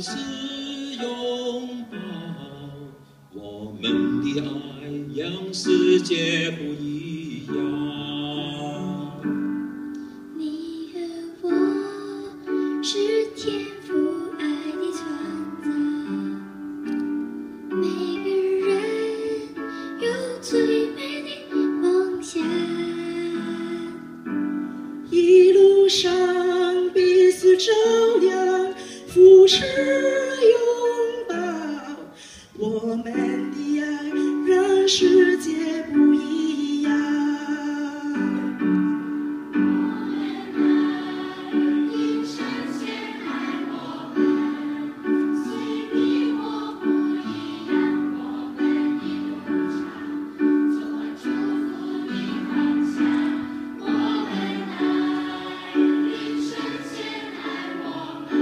就是拥抱，我们的爱让世界不一样。你和我是天父爱的创造，每个人有最美的梦想，一路上彼此照亮，扶持拥抱，我们的爱让世界不一样。因神先爱我们，虽你我不一样，我们一路上走完祝福的方向。我们爱，因神先爱我们，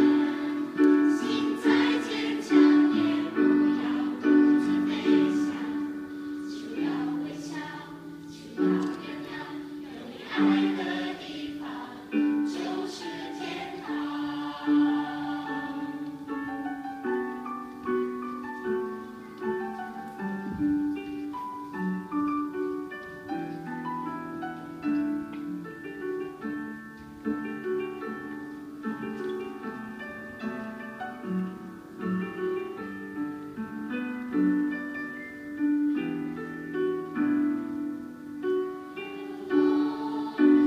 心再坚强也不要独自飞翔，就要微笑，就要原谅，有你爱的地方就是天堂。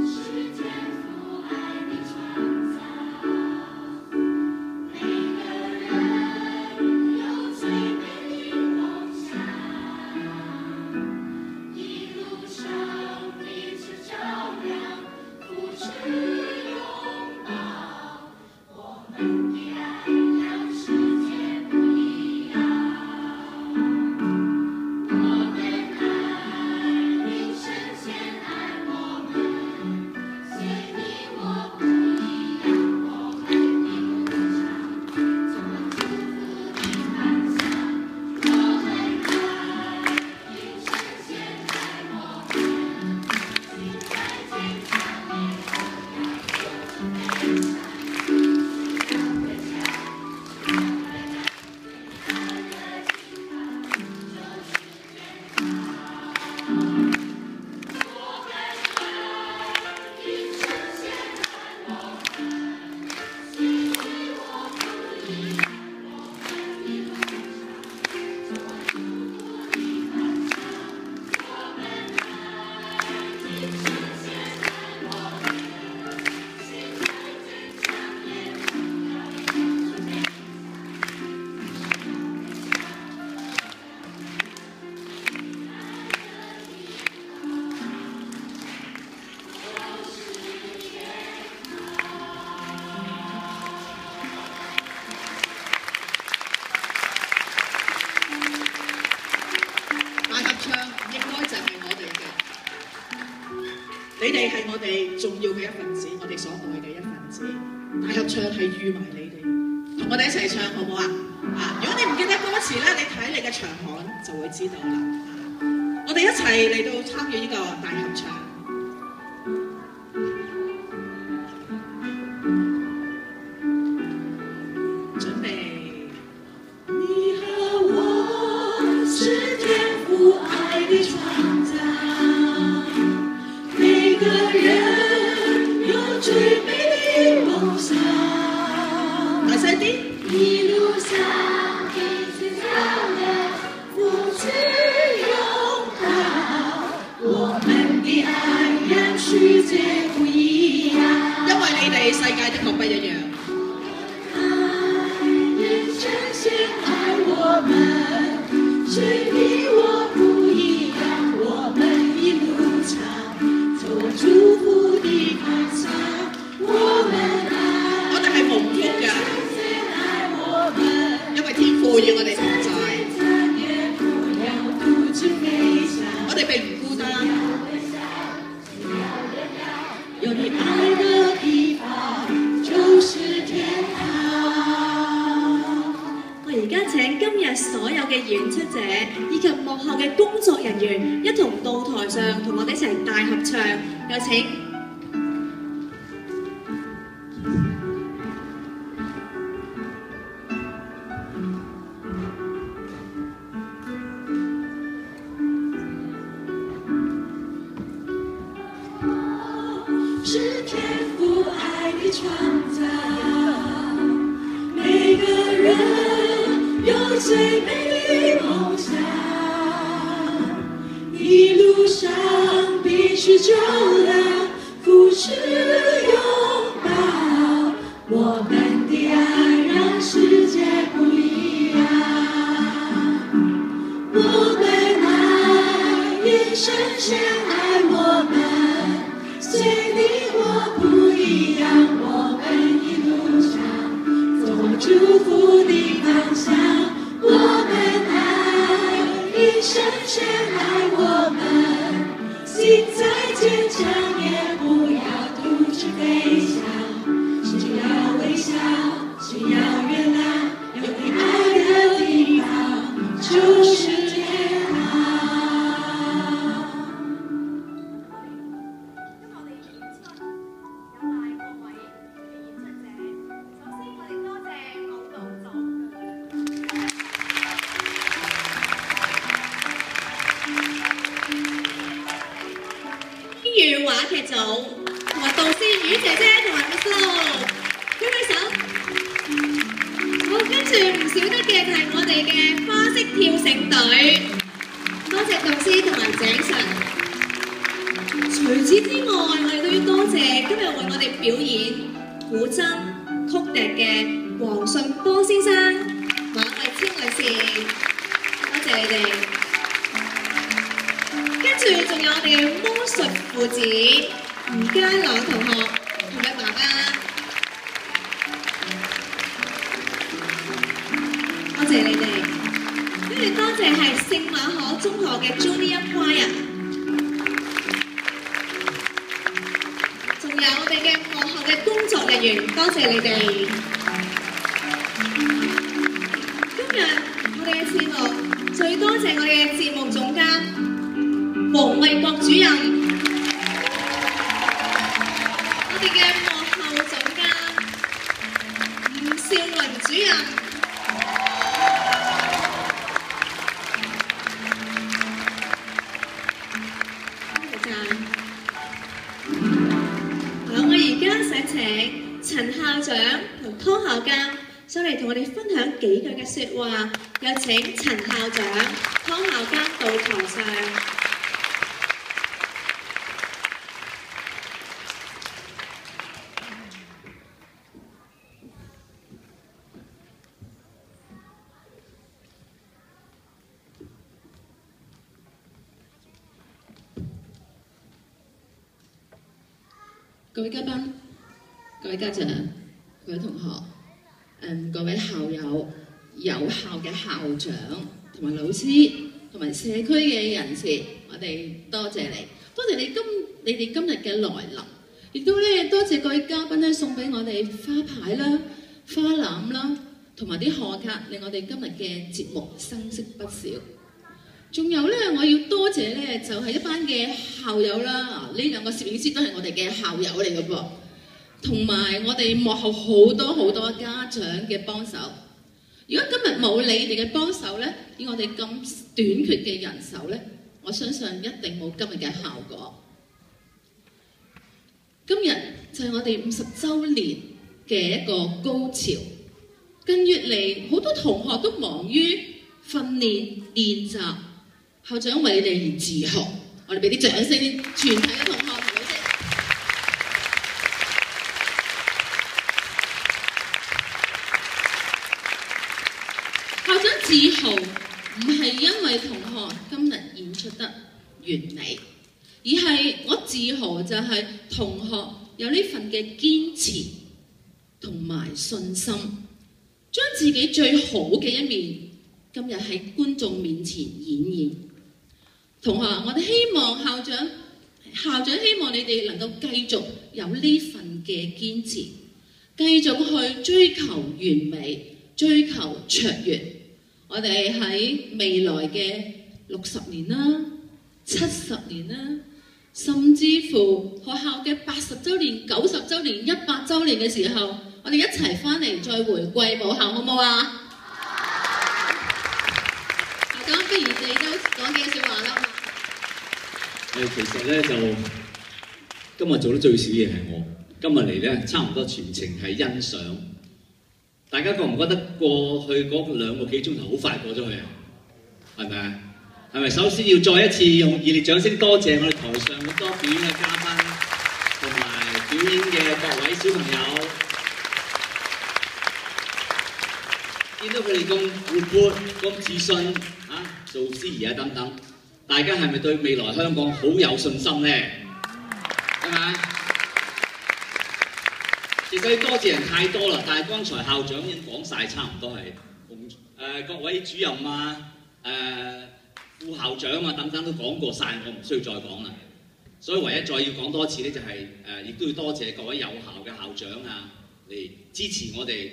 是天父爱的创造，每个人有最美的梦想，一路上彼此照亮，扶持拥抱，我们的爱让世界不一样。我们爱，因神先爱我们，虽你我不一样，我们一路上走完祝福的方向。我们爱，因神先爱我们，心再坚强也不要独自飞翔，就要微笑，就要原谅，有你爱的地方就是天堂。我们爱，因神先爱我们，虽你我不一样，我们一路上走完祝福的方向。我们爱，因神先爱我们，心再坚强也不要独自飞翔，就要微笑，大合唱應該就係我哋嘅，你哋係我哋重要嘅一份子，我哋所愛嘅一份子。大合唱係預埋你哋，同我哋一齊唱好唔好啊？如果你唔記得歌詞咧，你睇你嘅場刊就會知道啦。我哋一齊嚟到參與呢個大合唱。準備。你和我是天父愛的創造，每個人有最美的夢想。大聲啲！一路上彼此照亮，扶持擁抱，我們的愛讓世界不一樣。因為你哋世界的確不一樣。因神先愛我們，雖你我不一樣，我們一路上走完祝福的方向。我們愛，我哋係蒙福㗎，先愛我們，因為天父與我哋同在，也不要獨自飛翔。我哋並唔孤單。有你愛的地方就是天堂。我而家請今日所有嘅演出者以及幕後嘅工作人員一同到台上，同我哋一齊大合唱。有請。是天父爱的创造。每个人有最美的梦想，一路上必须走到扶持拥抱，我们的爱让世界不一样。我们爱因神先爱我们，虽你我不一样，我们一路上走祝福的方向。我们爱因神先爱我们，心再坚强也不要独自飞翔，只要微笑，只要原谅，有你爱的地方就是天堂。今日我哋演出有賴各位嘅演出者，首先我哋多謝舞蹈組。粵話劇組同埋導師雨姐姐同埋 Miss Lo， 舉舉手。好，跟住唔少得嘅就係我哋嘅花式跳繩隊，多謝導師同埋井神。除此之外，我哋都要多謝今日為我哋表演古箏、曲笛嘅黃順邦先生、馬慧超女士，多謝你哋。跟住仲有我哋嘅魔術父子吳家朗同學同佢爸爸，多謝你哋。跟住多謝係聖馬可中學嘅 Junior Choir， 仲有我哋嘅幕後嘅工作人員，多謝你哋。今日我哋嘅節目最多謝我哋嘅節目總監黃衛國主任，我哋嘅幕後總監吳少麟主任，多謝曬。好，我而家想請陳校長同湯校監上嚟同我哋分享幾句嘅説話，有請陳校長、湯校監到台上。各位嘉賓、各位家長、各位同學、各位校友、有校嘅校長同埋老師同埋社區嘅人士，我哋多謝你，多謝你哋今日嘅來臨，亦都咧多謝各位嘉賓咧送俾我哋花牌啦、花籃啦，同埋啲賀卡，令我哋今日嘅節目生色不少。仲有咧，我要多謝咧，就係一班嘅校友啦。呢兩個攝影師都係我哋嘅校友嚟嘅噃，同埋我哋幕後好多家長嘅幫手。如果今日冇你哋嘅幫手咧，以我哋咁短缺嘅人手咧，我相信一定冇今日嘅效果。今日就係我哋50週年嘅一個高潮。近月嚟，好多同學都忙於訓練練習。校長為你哋而自豪，我哋俾啲掌聲，全體嘅同學同老師。校長自豪唔係因為同學今日演出得完美，而係我自豪就係同學有呢份嘅堅持同埋信心，將自己最好嘅一面今日喺觀眾面前演繹。同學，我哋希望校長希望你哋能夠繼續有呢份嘅堅持，繼續去追求完美，追求卓越。我哋喺未來嘅60年啦、70年啦，甚至乎學校嘅80週年、90週年、100週年嘅時候，我哋一齊翻嚟再回歸母校，好唔好啊？校長，不如你都講幾句説話啦。其實咧就今日做得最少嘢係我，今日嚟咧差唔多全程係欣賞。大家覺唔覺得過去嗰2個幾鐘頭好快過咗去啊？係咪啊？係咪？首先要再一次用熱烈掌聲多謝我哋台上咁多表演嘅嘉賓同埋表演嘅各位小朋友，見到佢哋咁活潑、咁自信啊，做司儀啊等等，大家係咪對未來香港好有信心咧？係咪？其實多謝人太多啦，但係剛才校長已經講晒，差唔多係各位主任啊、副校長啊等等都講過晒，我唔需要再講啦。所以唯一再要講多次咧，就係亦都要多謝各位有效嘅校長啊，嚟支持我哋